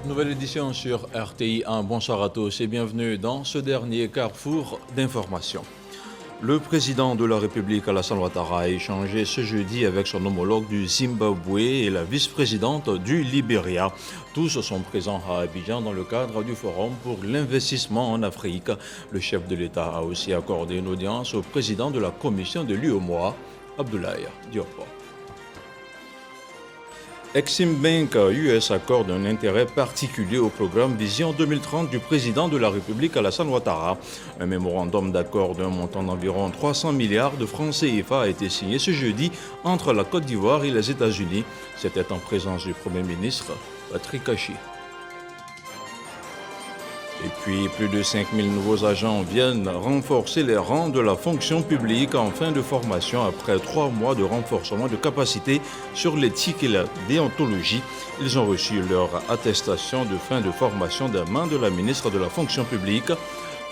Nouvelle édition sur RTI 1. Bonsoir à tous et bienvenue dans ce dernier carrefour d'information. Le président de la République, Alassane Ouattara, a échangé ce jeudi avec son homologue du Zimbabwe et la vice-présidente du Libéria. Tous sont présents à Abidjan dans le cadre du Forum pour l'investissement en Afrique. Le chef de l'État a aussi accordé une audience au président de la commission de l'UEMOA, Abdoulaye Diop. Exim Bank US accorde un intérêt particulier au programme Vision 2030 du président de la République Alassane Ouattara. Un mémorandum d'accord d'un montant d'environ 300 milliards de francs CFA a été signé ce jeudi entre la Côte d'Ivoire et les États-Unis. C'était en présence du Premier ministre Patrick Kachi. Et puis, plus de 5000 nouveaux agents viennent renforcer les rangs de la fonction publique en fin de formation après 3 mois de renforcement de capacité sur l'éthique et la déontologie. Ils ont reçu leur attestation de fin de formation des mains de la ministre de la fonction publique,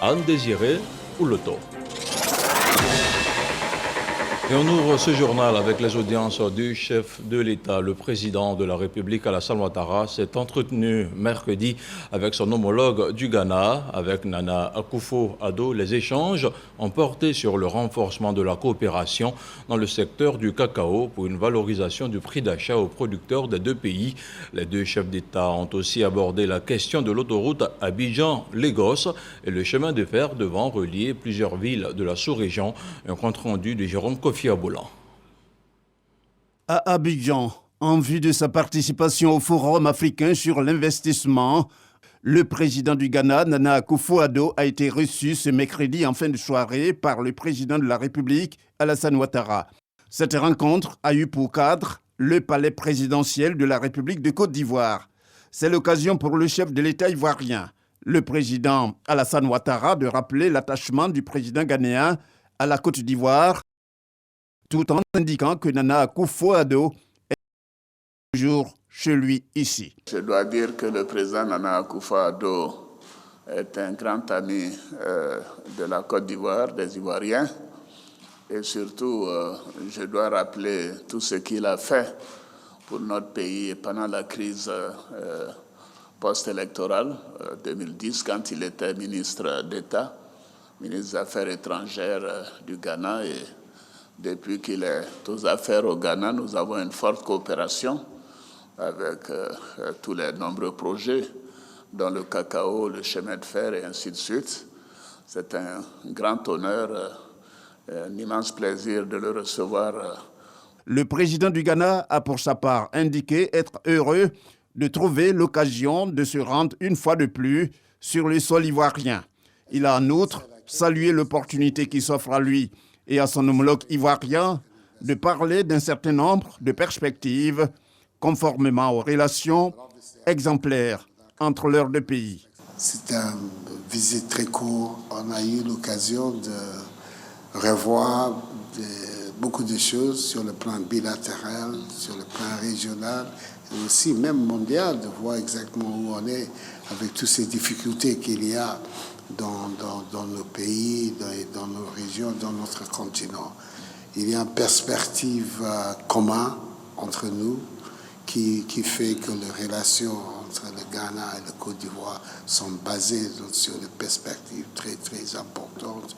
Anne-Désirée Ouloto. Et on ouvre ce journal avec les audiences du chef de l'État. Le président de la République, Alassane Ouattara, s'est entretenu mercredi avec son homologue du Ghana, avec Nana Akufo-Addo. Les échanges ont porté sur le renforcement de la coopération dans le secteur du cacao pour une valorisation du prix d'achat aux producteurs des deux pays. Les deux chefs d'État ont aussi abordé la question de l'autoroute Abidjan-Lagos et le chemin de fer devant relier plusieurs villes de la sous-région. Un compte-rendu de Jérôme Kofi Aboulan. À Abidjan, en vue de sa participation au Forum africain sur l'investissement, le président du Ghana, Nana Akufo-Addo, a été reçu ce mercredi en fin de soirée par le président de la République, Alassane Ouattara. Cette rencontre a eu pour cadre le palais présidentiel de la République de Côte d'Ivoire. C'est l'occasion pour le chef de l'État ivoirien, le président Alassane Ouattara, de rappeler l'attachement du président ghanéen à la Côte d'Ivoire, tout en indiquant que Nana Akufo-Addo est toujours chez lui ici. Je dois dire que le président Nana Akufo-Addo est un grand ami de la Côte d'Ivoire, des Ivoiriens. Et surtout, je dois rappeler tout ce qu'il a fait pour notre pays pendant la crise post-électorale 2010, quand il était ministre d'État, ministre des Affaires étrangères du Ghana. Et depuis qu'il est aux affaires au Ghana, nous avons une forte coopération avec tous les nombreux projets, dont le cacao, le chemin de fer et ainsi de suite. C'est un grand honneur, un immense plaisir de le recevoir. Le président du Ghana a pour sa part indiqué être heureux de trouver l'occasion de se rendre une fois de plus sur le sol ivoirien. Il a en outre salué l'opportunité qui s'offre à lui et à son homologue ivoirien de parler d'un certain nombre de perspectives conformément aux relations exemplaires entre leurs deux pays. C'est une visite très courte. On a eu l'occasion de revoir beaucoup de choses sur le plan bilatéral, sur le plan régional et aussi même mondial, de voir exactement où on est avec toutes ces difficultés qu'il y a dans nos pays, dans nos régions, dans notre continent. Il y a une perspective commune entre nous qui fait que les relations entre le Ghana et la Côte d'Ivoire sont basées sur des perspectives très, très importantes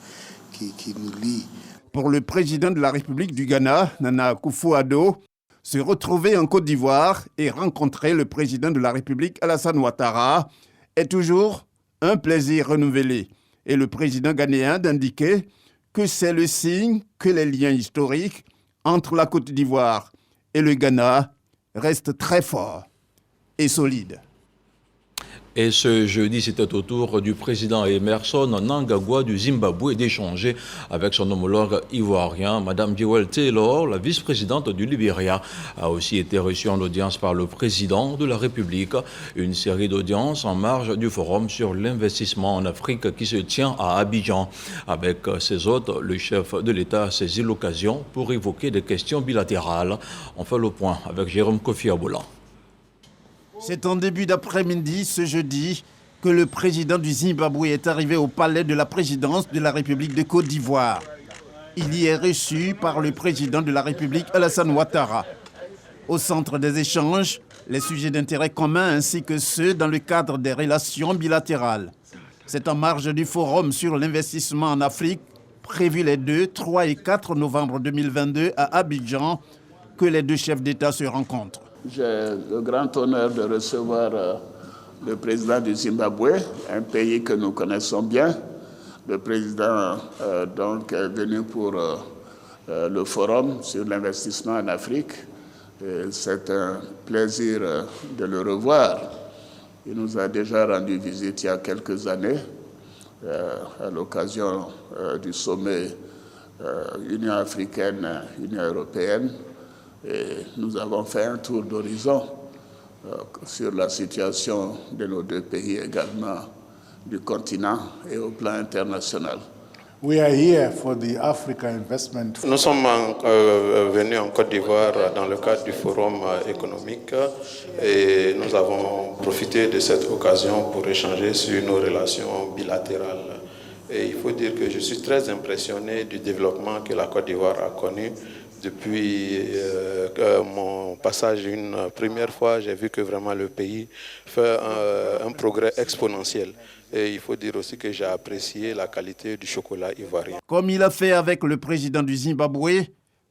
qui nous lient. Pour le président de la République du Ghana, Nana Akufo-Addo, se retrouver en Côte d'Ivoire et rencontrer le président de la République, Alassane Ouattara, est toujours un plaisir renouvelé. Et le président ghanéen d'indiquer que c'est le signe que les liens historiques entre la Côte d'Ivoire et le Ghana restent très forts et solides. Et ce jeudi, c'était au tour du président Emerson Mnangagwa du Zimbabwe d'échanger avec son homologue ivoirien. Madame Jewel Taylor, la vice-présidente du Libéria, a aussi été reçue en audience par le président de la République. Une série d'audiences en marge du forum sur l'investissement en Afrique qui se tient à Abidjan. Avec ses hôtes, le chef de l'État a saisi l'occasion pour évoquer des questions bilatérales. On fait le point avec Jérôme Kofi Aboulan. C'est en début d'après-midi, ce jeudi, que le président du Zimbabwe est arrivé au palais de la présidence de la République de Côte d'Ivoire. Il y est reçu par le président de la République, Alassane Ouattara. Au centre des échanges, les sujets d'intérêt commun ainsi que ceux dans le cadre des relations bilatérales. C'est en marge du Forum sur l'investissement en Afrique, prévu les 2, 3 et 4 novembre 2022 à Abidjan, que les deux chefs d'État se rencontrent. J'ai le grand honneur de recevoir le président du Zimbabwe, un pays que nous connaissons bien. Le président donc est venu pour le Forum sur l'investissement en Afrique. C'est un plaisir de le revoir. Il nous a déjà rendu visite il y a quelques années à l'occasion du sommet Union africaine, Union européenne. Et nous avons fait un tour d'horizon sur la situation de nos deux pays également du continent et au plan international. We are here for the Africa Investment. Nous sommes venus en Côte d'Ivoire dans le cadre du forum économique et nous avons profité de cette occasion pour échanger sur nos relations bilatérales. Et il faut dire que je suis très impressionné du développement que la Côte d'Ivoire a connu. Depuis mon passage une première fois, j'ai vu que vraiment le pays fait un progrès exponentiel. Et il faut dire aussi que j'ai apprécié la qualité du chocolat ivoirien. Comme il a fait avec le président du Zimbabwe,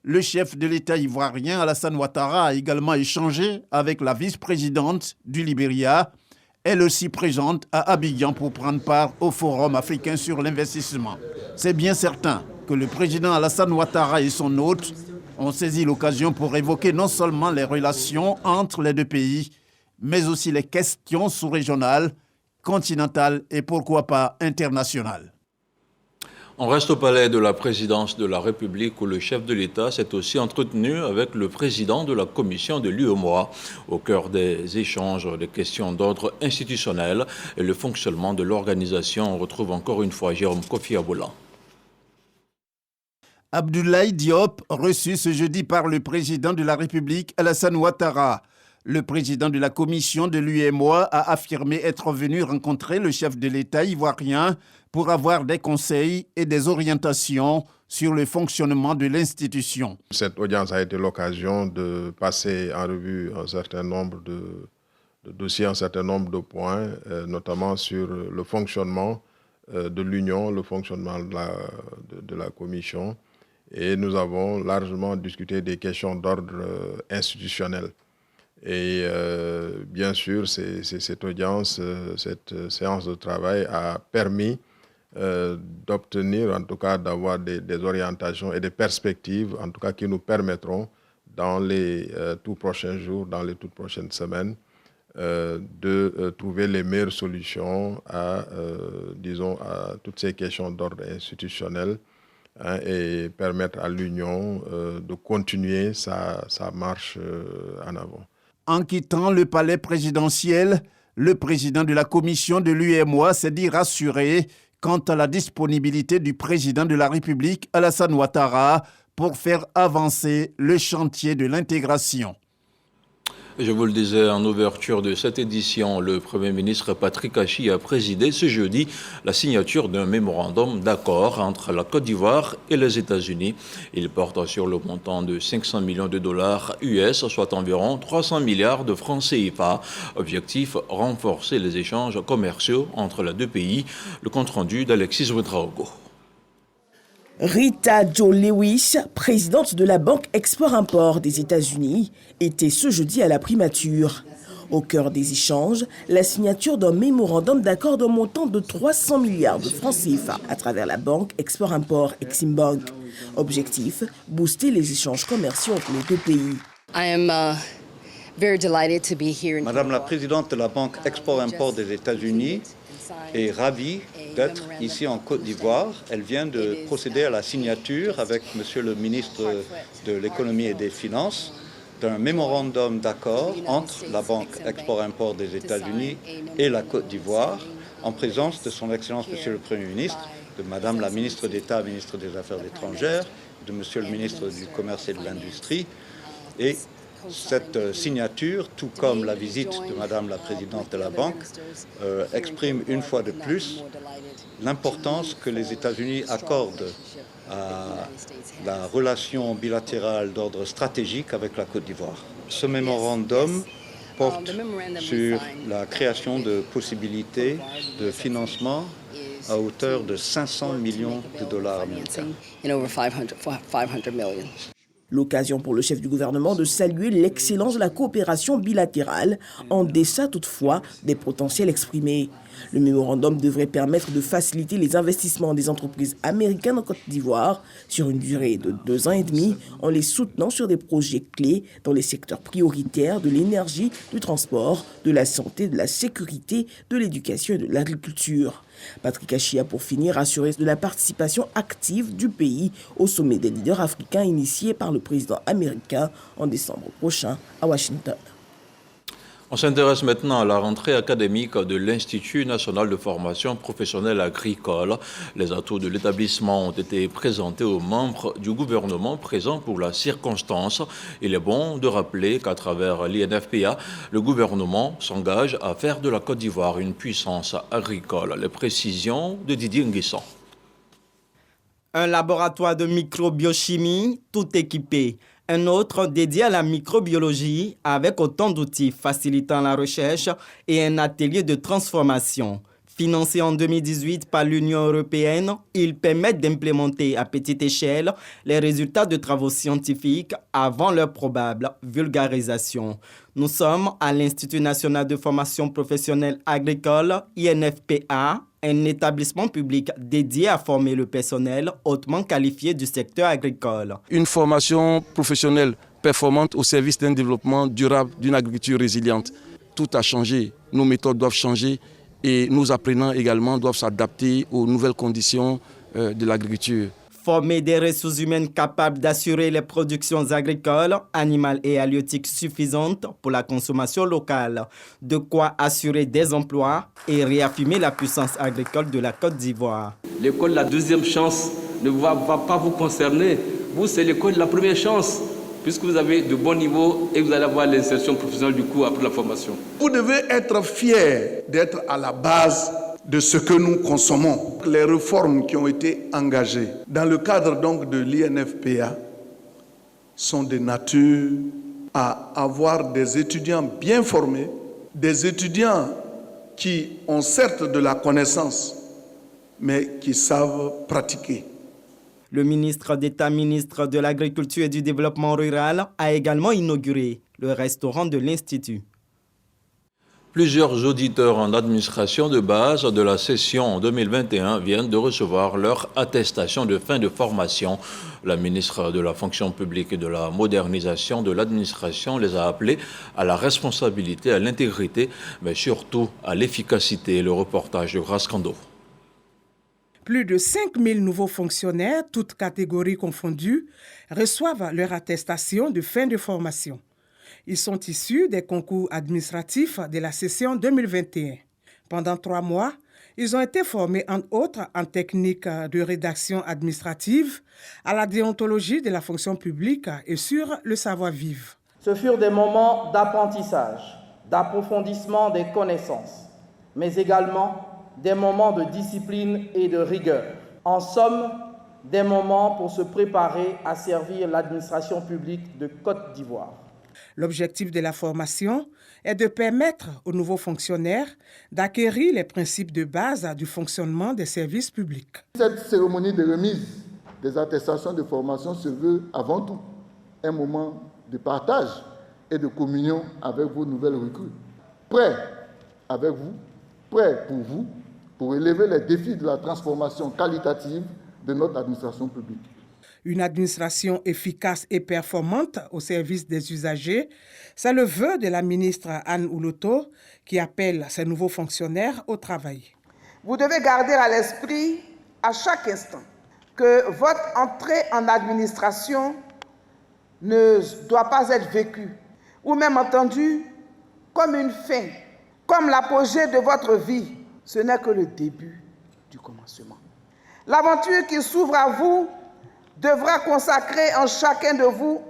le chef de l'État ivoirien Alassane Ouattara a également échangé avec la vice-présidente du Libéria, elle aussi présente à Abidjan pour prendre part au Forum africain sur l'investissement. C'est bien certain que le président Alassane Ouattara et son hôte ont saisi l'occasion pour évoquer non seulement les relations entre les deux pays, mais aussi les questions sous-régionales, continentales et pourquoi pas internationales. On reste au palais de la présidence de la République où le chef de l'État s'est aussi entretenu avec le président de la commission de l'UEMOA. Au cœur des échanges, des questions d'ordre institutionnel et le fonctionnement de l'organisation. On retrouve encore une fois Jérôme Kofi Aboula. Abdoulaye Diop, reçu ce jeudi par le président de la République, Alassane Ouattara. Le président de la commission de l'UEMOA a affirmé être venu rencontrer le chef de l'État ivoirien pour avoir des conseils et des orientations sur le fonctionnement de l'institution. Cette audience a été l'occasion de passer en revue un certain nombre de dossiers, un certain nombre de points, notamment sur le fonctionnement de l'Union, le fonctionnement de la commission. Et nous avons largement discuté des questions d'ordre institutionnel. Et bien sûr, cette audience, cette séance de travail a permis d'obtenir, en tout cas d'avoir des orientations et des perspectives, en tout cas qui nous permettront dans les tout prochains jours, dans les toutes prochaines semaines, de trouver les meilleures solutions à toutes ces questions d'ordre institutionnel, et permettre à l'Union de continuer sa marche en avant. En quittant le palais présidentiel, le président de la commission de l'UEMOA s'est dit rassuré quant à la disponibilité du président de la République, Alassane Ouattara, pour faire avancer le chantier de l'intégration. Je vous le disais en ouverture de cette édition, le Premier ministre Patrick Achi a présidé ce jeudi la signature d'un mémorandum d'accord entre la Côte d'Ivoire et les États-Unis. Il porte sur le montant de 500 millions de dollars US, soit environ 300 milliards de francs CFA. Objectif, renforcer les échanges commerciaux entre les deux pays. Le compte-rendu d'Alexis Ouedraogo. Rita Jo Lewis, présidente de la Banque Export-Import des États-Unis, était ce jeudi à la primature. Au cœur des échanges, la signature d'un mémorandum d'accord d'un montant de 300 milliards de francs CFA à travers la Banque Export-Import Eximbank. Objectif, booster les échanges commerciaux entre les deux pays. Madame la présidente de la Banque Export-Import des États-Unis est ravie d'être ici en Côte d'Ivoire. Elle vient de procéder à la signature avec Monsieur le ministre de l'Économie et des Finances d'un mémorandum d'accord entre la Banque Export-Import des États-Unis et la Côte d'Ivoire, en présence de son Excellence Monsieur le Premier ministre, de Madame la ministre d'État, ministre des Affaires étrangères, de Monsieur le ministre du Commerce et de l'Industrie. Et cette signature, tout comme la visite de Madame la Présidente de la Banque, exprime une fois de plus l'importance que les États-Unis accordent à la relation bilatérale d'ordre stratégique avec la Côte d'Ivoire. Ce mémorandum porte sur la création de possibilités de financement à hauteur de 500 millions de dollars américains. L'occasion pour le chef du gouvernement de saluer l'excellence de la coopération bilatérale, en deçà toutefois des potentiels exprimés. Le mémorandum devrait permettre de faciliter les investissements des entreprises américaines en Côte d'Ivoire sur une durée de 2 ans et demi, en les soutenant sur des projets clés dans les secteurs prioritaires de l'énergie, du transport, de la santé, de la sécurité, de l'éducation et de l'agriculture. Patrick Achia, pour finir, assuré de la participation active du pays au sommet des leaders africains initié par le président américain en décembre prochain à Washington. On s'intéresse maintenant à la rentrée académique de l'Institut national de formation professionnelle agricole. Les atouts de l'établissement ont été présentés aux membres du gouvernement présents pour la circonstance. Il est bon de rappeler qu'à travers l'INFPA, le gouvernement s'engage à faire de la Côte d'Ivoire une puissance agricole. Les précisions de Didier Nguisson. Un laboratoire de microbiochimie tout équipé. Un autre dédié à la microbiologie avec autant d'outils facilitant la recherche et un atelier de transformation. Financé en 2018 par l'Union européenne, ils permettent d'implémenter à petite échelle les résultats de travaux scientifiques avant leur probable vulgarisation. Nous sommes à l'Institut national de formation professionnelle agricole, INFPA, un établissement public dédié à former le personnel hautement qualifié du secteur agricole. Une formation professionnelle performante au service d'un développement durable, d'une agriculture résiliente. Tout a changé, nos méthodes doivent changer et nos apprenants également doivent s'adapter aux nouvelles conditions de l'agriculture. Former des ressources humaines capables d'assurer les productions agricoles, animales et halieutiques suffisantes pour la consommation locale. De quoi assurer des emplois et réaffirmer la puissance agricole de la Côte d'Ivoire. L'école de la deuxième chance ne va pas vous concerner. Vous, c'est l'école de la première chance, puisque vous avez de bons niveaux et vous allez avoir l'insertion professionnelle du coup après la formation. Vous devez être fiers d'être à la base de ce que nous consommons. Les réformes qui ont été engagées dans le cadre donc de l'INFPA sont de nature à avoir des étudiants bien formés, des étudiants qui ont certes de la connaissance, mais qui savent pratiquer. Le ministre d'État, ministre de l'Agriculture et du Développement rural, a également inauguré le restaurant de l'Institut. Plusieurs auditeurs en administration de base de la session 2021 viennent de recevoir leur attestation de fin de formation. La ministre de la Fonction publique et de la modernisation de l'administration les a appelés à la responsabilité, à l'intégrité, mais surtout à l'efficacité. Le reportage de Grace Kando. Plus de 5000 nouveaux fonctionnaires, toutes catégories confondues, reçoivent leur attestation de fin de formation. Ils sont issus des concours administratifs de la session 2021. Pendant 3 mois, ils ont été formés entre autres en technique de rédaction administrative, à la déontologie de la fonction publique et sur le savoir-vivre. Ce furent des moments d'apprentissage, d'approfondissement des connaissances, mais également des moments de discipline et de rigueur. En somme, des moments pour se préparer à servir l'administration publique de Côte d'Ivoire. L'objectif de la formation est de permettre aux nouveaux fonctionnaires d'acquérir les principes de base du fonctionnement des services publics. Cette cérémonie de remise des attestations de formation se veut avant tout un moment de partage et de communion avec vos nouvelles recrues. Prêts avec vous, prêts pour élever les défis de la transformation qualitative de notre administration publique. Une administration efficace et performante au service des usagers, c'est le vœu de la ministre Anne Ouloto qui appelle ses nouveaux fonctionnaires au travail. Vous devez garder à l'esprit à chaque instant que votre entrée en administration ne doit pas être vécue ou même entendue comme une fin, comme l'apogée de votre vie. Ce n'est que le début du commencement. L'aventure qui s'ouvre à vous devra consacrer en chacun de vous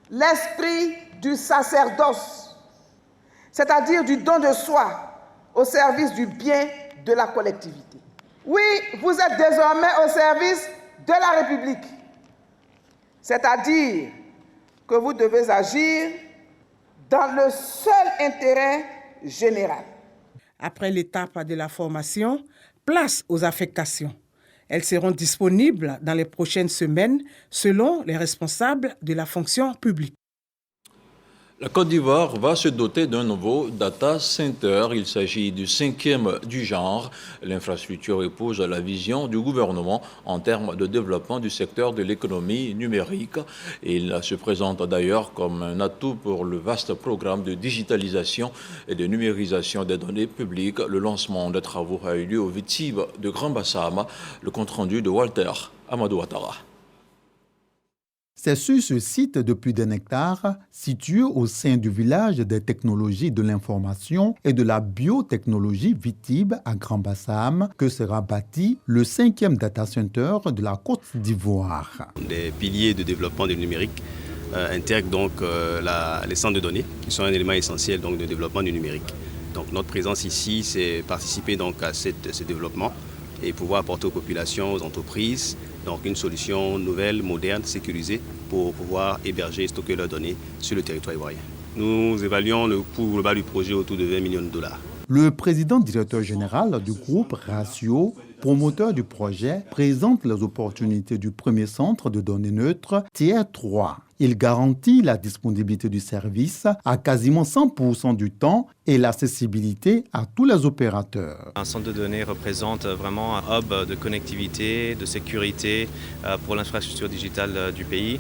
l'esprit du sacerdoce, c'est-à-dire du don de soi au service du bien de la collectivité. Oui, vous êtes désormais au service de la République, c'est-à-dire que vous devez agir dans le seul intérêt général. Après l'étape de la formation, place aux affectations. Elles seront disponibles dans les prochaines semaines selon les responsables de la fonction publique. La Côte d'Ivoire va se doter d'un nouveau data center. Il s'agit du 5e du genre. L'infrastructure épouse la vision du gouvernement en termes de développement du secteur de l'économie numérique. Il se présente d'ailleurs comme un atout pour le vaste programme de digitalisation et de numérisation des données publiques. Le lancement des travaux a eu lieu au VITIB de Grand Bassam. Le compte-rendu de Walter Amadou Ouattara. C'est sur ce site de plus d'1 hectare, situé au sein du village des technologies de l'information et de la biotechnologie VITIB à Grand Bassam, que sera bâti le 5e data center de la Côte d'Ivoire. Des piliers de développement du numérique intègrent donc les centres de données, qui sont un élément essentiel donc, de développement du numérique. Donc notre présence ici, c'est participer donc, à ce développement et pouvoir apporter aux populations, aux entreprises, donc une solution nouvelle, moderne, sécurisée pour pouvoir héberger et stocker leurs données sur le territoire ivoirien. Nous évaluons le coût global du projet autour de 20 millions de dollars. Le président directeur général du groupe Ratio, promoteur du projet, présente les opportunités du premier centre de données neutres Tier 3. Il garantit la disponibilité du service à quasiment 100% du temps et l'accessibilité à tous les opérateurs. Un centre de données représente vraiment un hub de connectivité, de sécurité pour l'infrastructure digitale du pays.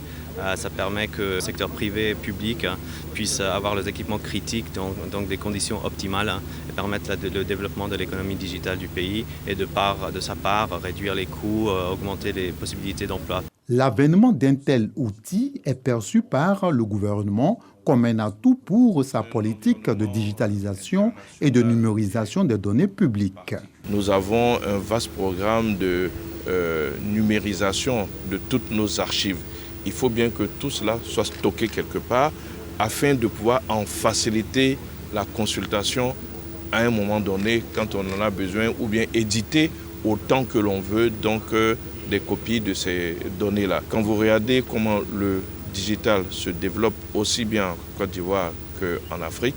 Ça permet que le secteur privé et public puisse avoir les équipements critiques, donc des conditions optimales, et permettre le développement de l'économie digitale du pays et de sa part réduire les coûts, augmenter les possibilités d'emploi. L'avènement d'un tel outil est perçu par le gouvernement comme un atout pour sa politique de digitalisation et de numérisation des données publiques. Nous avons un vaste programme de numérisation de toutes nos archives. Il faut bien que tout cela soit stocké quelque part afin de pouvoir en faciliter la consultation à un moment donné quand on en a besoin ou bien éditer autant que l'on veut donc des copies de ces données-là. Quand vous regardez comment le digital se développe aussi bien en Côte d'Ivoire qu'en Afrique,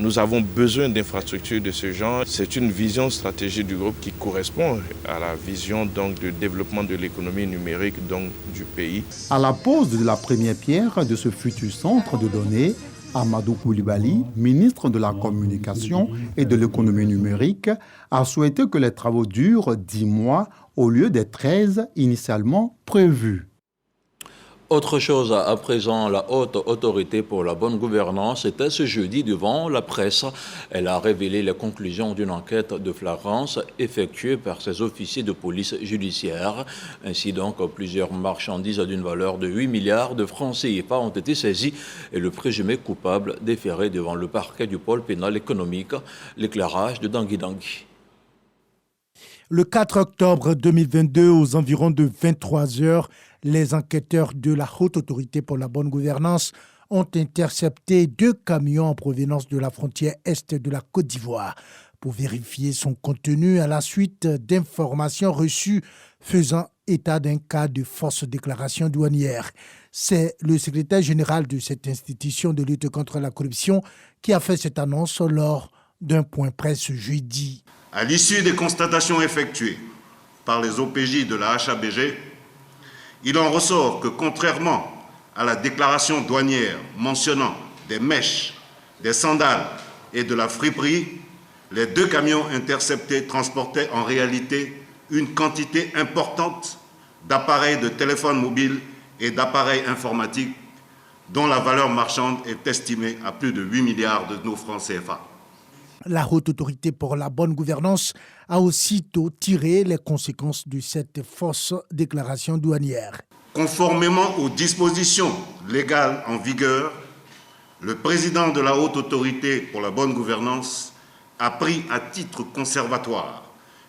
nous avons besoin d'infrastructures de ce genre. C'est une vision stratégique du groupe qui correspond à la vision donc, de développement de l'économie numérique donc, du pays. À la pose de la première pierre de ce futur centre de données, Amadou Koulibaly, ministre de la Communication et de l'économie numérique, a souhaité que les travaux durent 10 mois au lieu des 13 initialement prévus. Autre chose à présent, la Haute Autorité pour la bonne gouvernance était ce jeudi devant la presse. Elle a révélé les conclusions d'une enquête de flagrance effectuée par ses officiers de police judiciaire. Ainsi donc, plusieurs marchandises d'une valeur de 8 milliards de francs CFA ont été saisies et le présumé coupable déféré devant le parquet du pôle pénal économique. L'éclairage de Dangui Dangui. Le 4 octobre 2022, aux environs de 23 heures, les enquêteurs de la Haute Autorité pour la bonne gouvernance ont intercepté 2 camions en provenance de la frontière est de la Côte d'Ivoire pour vérifier son contenu à la suite d'informations reçues faisant état d'un cas de fausse déclaration douanière. C'est le secrétaire général de cette institution de lutte contre la corruption qui a fait cette annonce lors d'un point presse jeudi. À l'issue des constatations effectuées par les OPJ de la HABG, il en ressort que contrairement à la déclaration douanière mentionnant des mèches, des sandales et de la friperie, les 2 camions interceptés transportaient en réalité une quantité importante d'appareils de téléphone mobile et d'appareils informatiques dont la valeur marchande est estimée à plus de 8 milliards de nos francs CFA. La Haute Autorité pour la bonne gouvernance a aussitôt tiré les conséquences de cette fausse déclaration douanière. Conformément aux dispositions légales en vigueur, le président de la Haute Autorité pour la bonne gouvernance a pris à titre conservatoire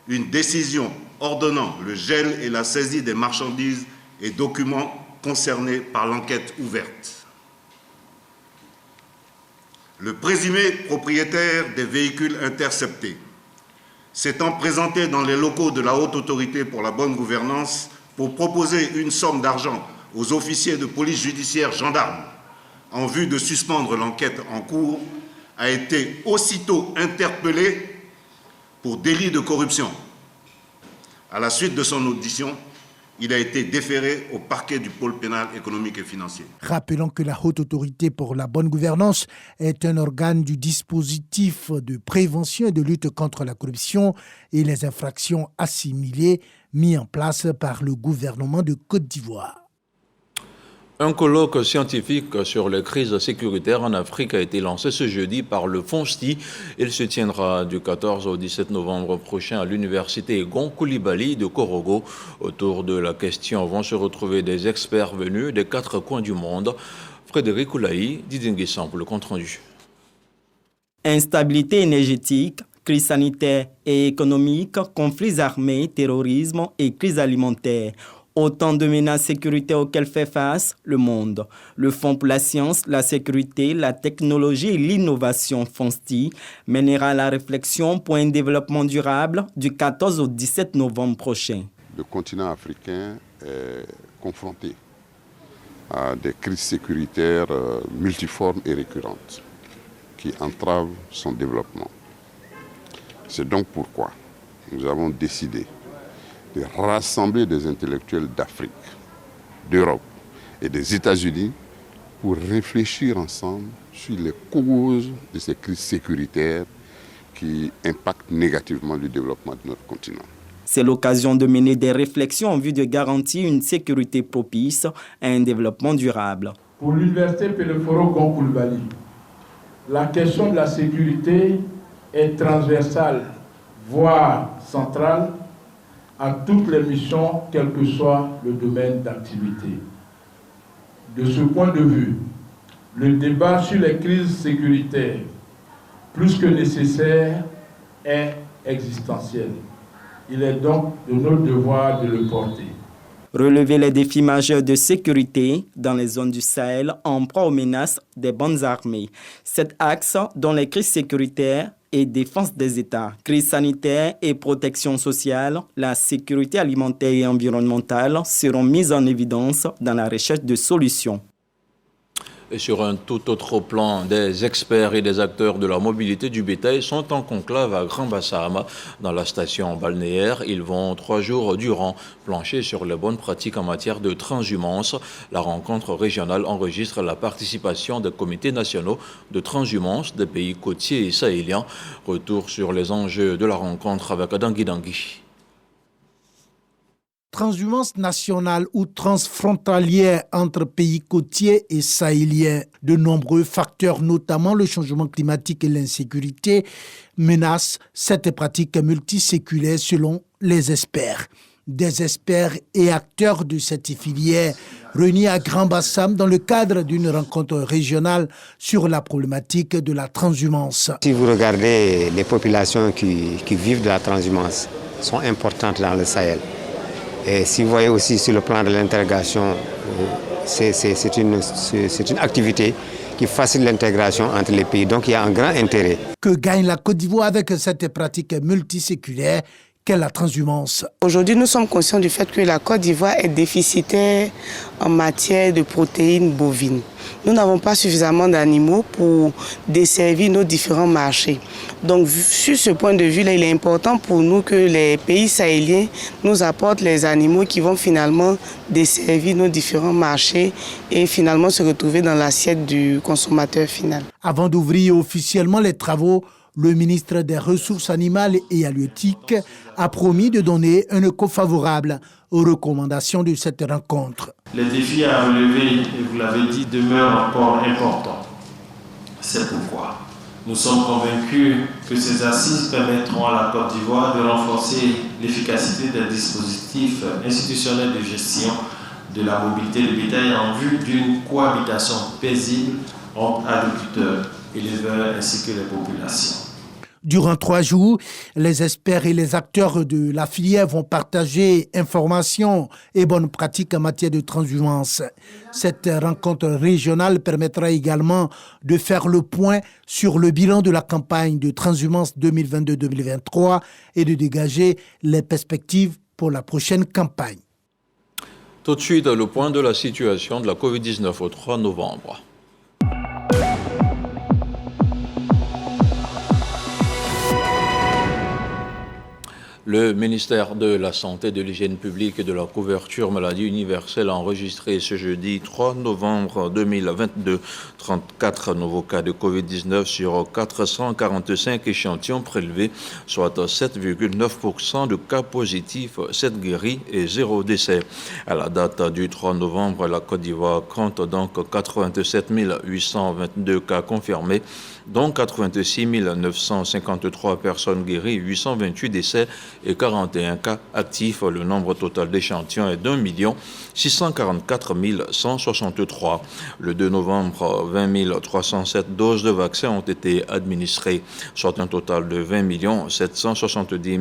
une décision ordonnant le gel et la saisie des marchandises et documents concernés par l'enquête ouverte. Le présumé propriétaire des véhicules interceptés, s'étant présenté dans les locaux de la Haute Autorité pour la bonne gouvernance pour proposer une somme d'argent aux officiers de police judiciaire gendarmes en vue de suspendre l'enquête en cours, a été aussitôt interpellé pour délit de corruption. À la suite de son audition, il a été déféré au parquet du pôle pénal économique et financier. Rappelons que la Haute Autorité pour la bonne gouvernance est un organe du dispositif de prévention et de lutte contre la corruption et les infractions assimilées mis en place par le gouvernement de Côte d'Ivoire. Un colloque scientifique sur les crises sécuritaires en Afrique a été lancé ce jeudi par le FONSTI. Il se tiendra du 14 au 17 novembre prochain à l'université Egon Coulibaly de Korogo. Autour de la question vont se retrouver des experts venus des 4 coins du monde. Frédéric Oulaï, Didier Nguessan pour le compte-rendu. Instabilité énergétique, crise sanitaire et économique, conflits armés, terrorisme et crise alimentaire. Autant de menaces sécuritaires auxquelles fait face le monde. Le Fonds pour la science, la sécurité, la technologie et l'innovation FONSTI mènera la réflexion pour un développement durable du 14 au 17 novembre prochain. Le continent africain est confronté à des crises sécuritaires multiformes et récurrentes qui entravent son développement. C'est donc pourquoi nous avons décidé de rassembler des intellectuels d'Afrique, d'Europe et des États-Unis pour réfléchir ensemble sur les causes de ces crises sécuritaires qui impactent négativement le développement de notre continent. C'est l'occasion de mener des réflexions en vue de garantir une sécurité propice à un développement durable. Pour l'université Peleforo Egon Coulibaly, la question de la sécurité est transversale, voire centrale, à toutes les missions, quel que soit le domaine d'activité. De ce point de vue, le débat sur les crises sécuritaires, plus que nécessaire, est existentiel. Il est donc de notre devoir de le porter. Relever les défis majeurs de sécurité dans les zones du Sahel en proie aux menaces des bandes armées. Cet axe, dont les crises sécuritaires et défense des États, crise sanitaire et protection sociale, la sécurité alimentaire et environnementale seront mises en évidence dans la recherche de solutions. Et sur un tout autre plan, des experts et des acteurs de la mobilité du bétail sont en conclave à Grand Bassam dans la station balnéaire. Ils vont 3 jours durant plancher sur les bonnes pratiques en matière de transhumance. La rencontre régionale enregistre la participation des comités nationaux de transhumance des pays côtiers et sahéliens. Retour sur les enjeux de la rencontre avec Adangui Dangui. Transhumance nationale ou transfrontalière entre pays côtiers et sahéliens. De nombreux facteurs, notamment le changement climatique et l'insécurité, menacent cette pratique multiséculaire selon les experts. Des experts et acteurs de cette filière réunis à Grand Bassam dans le cadre d'une rencontre régionale sur la problématique de la transhumance. Si vous regardez les populations qui vivent de la transhumance, sont importantes dans le Sahel. Et si vous voyez aussi sur le plan de l'intégration, c'est une activité qui facilite l'intégration entre les pays. Donc il y a un grand intérêt. Que gagne la Côte d'Ivoire avec cette pratique multiséculaire qu'est la transhumance? Aujourd'hui, nous sommes conscients du fait que la Côte d'Ivoire est déficitaire en matière de protéines bovines. Nous n'avons pas suffisamment d'animaux pour desservir nos différents marchés. Donc, sur ce point de vue-là, il est important pour nous que les pays sahéliens nous apportent les animaux qui vont finalement desservir nos différents marchés et finalement se retrouver dans l'assiette du consommateur final. Avant d'ouvrir officiellement les travaux, le ministre des Ressources animales et halieutiques a promis de donner un écho favorable aux recommandations de cette rencontre. Les défis à relever, et vous l'avez dit, demeurent encore importants. C'est pourquoi nous sommes convaincus que ces assises permettront à la Côte d'Ivoire de renforcer l'efficacité des dispositifs institutionnels de gestion de la mobilité du bétail en vue d'une cohabitation paisible entre agriculteurs, éleveurs ainsi que les populations. Durant 3 jours, les experts et les acteurs de la filière vont partager informations et bonnes pratiques en matière de transhumance. Cette rencontre régionale permettra également de faire le point sur le bilan de la campagne de transhumance 2022-2023 et de dégager les perspectives pour la prochaine campagne. Tout de suite, le point de la situation de la Covid-19 au 3 novembre. Le ministère de la Santé, de l'Hygiène publique et de la couverture maladie universelle a enregistré ce jeudi 3 novembre 2022 34 nouveaux cas de Covid-19 sur 445 échantillons prélevés, soit 7,9% de cas positifs, 7 guéris et 0 décès. À la date du 3 novembre, la Côte d'Ivoire compte donc 87 822 cas confirmés, dont 86 953 personnes guéries, 828 décès et 41 cas actifs. Le nombre total d'échantillons est d'1 644 163. Le 2 novembre, 20 307 doses de vaccins ont été administrées, soit un total de 20 770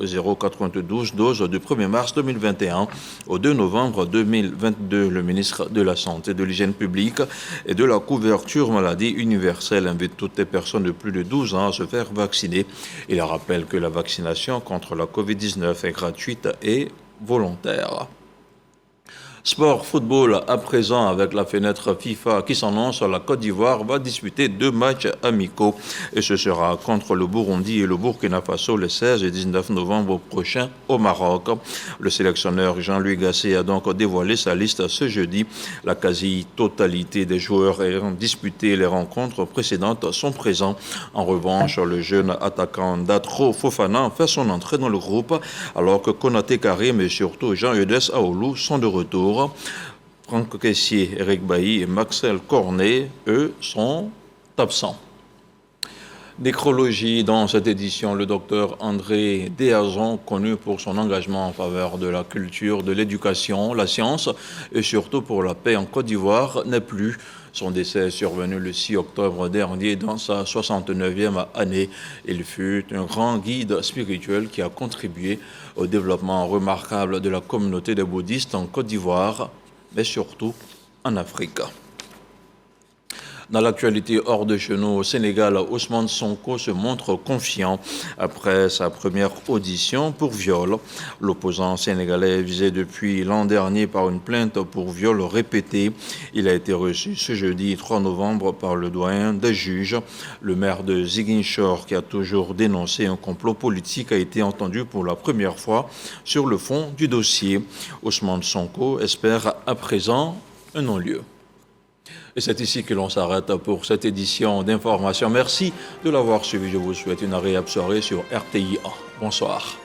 092 doses du 1er mars 2021 au 2 novembre 2022. Le ministre de la Santé, de l'Hygiène publique et de la couverture maladie universelle invite toutes les personnes de plus de 12 ans à se faire vacciner. Il rappelle que la vaccination contre la COVID-19 est gratuite et volontaire. Sport football à présent avec la fenêtre FIFA qui s'annonce, la Côte d'Ivoire va disputer 2 matchs amicaux et ce sera contre le Burundi et le Burkina Faso le 16 et 19 novembre prochain au Maroc. Le sélectionneur Jean-Louis Gasset a donc dévoilé sa liste ce jeudi. La quasi-totalité des joueurs ayant disputé les rencontres précédentes sont présents. En revanche, le jeune attaquant Datro Fofana fait son entrée dans le groupe alors que Konaté Karim et surtout Jean-Eudes Aoulou sont de retour. Franck Kessié, Eric Bailly et Maxel Cornet, eux, sont absents. Nécrologie dans cette édition, le docteur André Déazon, connu pour son engagement en faveur de la culture, de l'éducation, la science et surtout pour la paix en Côte d'Ivoire, n'est plus. Son décès est survenu le 6 octobre dernier dans sa 69e année. Il fut un grand guide spirituel qui a contribué au développement remarquable de la communauté des bouddhistes en Côte d'Ivoire, mais surtout en Afrique. Dans l'actualité hors de chez nous, au Sénégal, Ousmane Sonko se montre confiant après sa première audition pour viol. L'opposant sénégalais est visé depuis l'an dernier par une plainte pour viol répété. Il a été reçu ce jeudi 3 novembre par le doyen des juges. Le maire de Ziguinchor, qui a toujours dénoncé un complot politique, a été entendu pour la première fois sur le fond du dossier. Ousmane Sonko espère à présent un non-lieu. Et c'est ici que l'on s'arrête pour cette édition d'information. Merci de l'avoir suivi. Je vous souhaite une agréable soirée sur RTI1. Bonsoir.